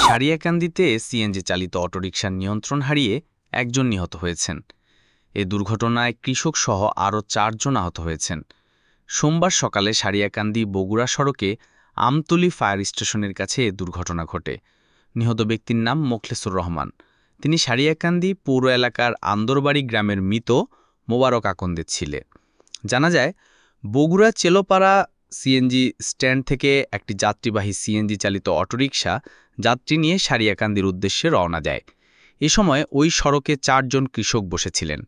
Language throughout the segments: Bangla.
সারিয়াকান্দিতে সিএনজি চালিত অটোরিকশার নিয়ন্ত্রণ হারিয়ে একজন নিহত হয়েছেন। এ দুর্ঘটনায় কৃষক সহ আরও ৪ জন আহত হয়েছেন। সোমবার সকালে সারিয়াকান্দি বগুড়া সড়কে আমতলী ফায়ার স্টেশনের কাছে এ দুর্ঘটনা ঘটে। নিহত ব্যক্তির নাম মোখলেসুর রহমান। তিনি সারিয়াকান্দি পৌর এলাকার আন্দরবাড়ি গ্রামের মৃত মোবারক আকন্দের ছেলে। জানা যায়, বগুড়া চেলোপাড়া সিএনজি স্ট্যান্ড থেকে একটি যাত্রীবাহী সিএনজি চালিত অটোরিকশা যাত্রী নিয়ে সারিয়াকান্দির উদ্দেশ্যে রওনা দেয়। এ সময় ওই সড়কে ৪ জন কৃষক বসেছিলেন।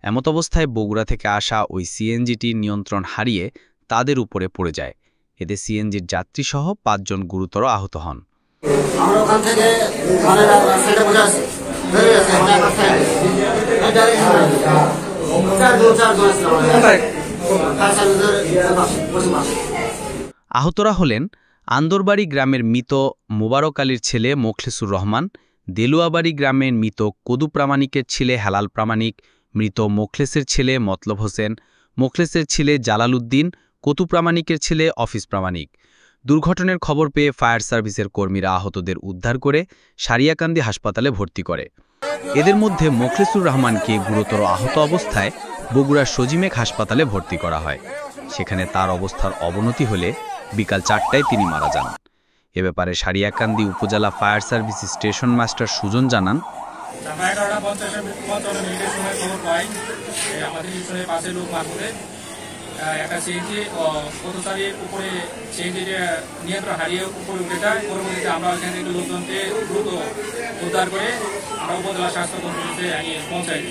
এমতাবস্থায় বগুড়া থেকে আসা ওই সিএনজিটি নিয়ন্ত্রণ হারিয়ে তাদের উপরে পড়ে যায়। এতে সিএনজির যাত্রীসহ ৫ জন গুরুতর আহত হন। আহতরা হলেন আন্দরবাড়ি গ্রামের মৃত মোবারক আলীর ছেলে মোখলেসুর রহমান, দেলুয়াবাড়ি গ্রামের মৃত কদু প্রামাণিকের ছেলে হেলাল প্রামাণিক, মৃত মোখলেসের ছেলে মতলব হোসেন, মোখলেসের ছেলে জালাল উদ্দিন, কতু প্রামাণিকের ছেলে অফিস প্রামাণিক। দুর্ঘটনার খবর পেয়ে ফায়ার সার্ভিসের কর্মীরা আহতদের উদ্ধার করে সারিয়াকান্দি হাসপাতালে ভর্তি করে। এদের মধ্যে মোখলেসুর রহমানকে গুরুতর আহত অবস্থায় বগুড়া সজিমেক হাসপাতালে ভর্তি করা হয়। সেখানে তার অবস্থার অবনতি হলে বিকাল ৪টায় তিনি মারা যান। এ ব্যাপারে সারিয়াকান্দি উপজেলা fire service station master Sujon জানান, একটা সিএনজি পথচারীর উপরে সিএনজিটা নিয়ন্ত্রণ হারিয়ে উপরে উঠে যায়। পরবর্তীতে আমরা ওইখান থেকে লোকজনকে দ্রুত উদ্ধার করে আমরা উপজেলা স্বাস্থ্য কমপ্লেক্সে পৌঁছাই।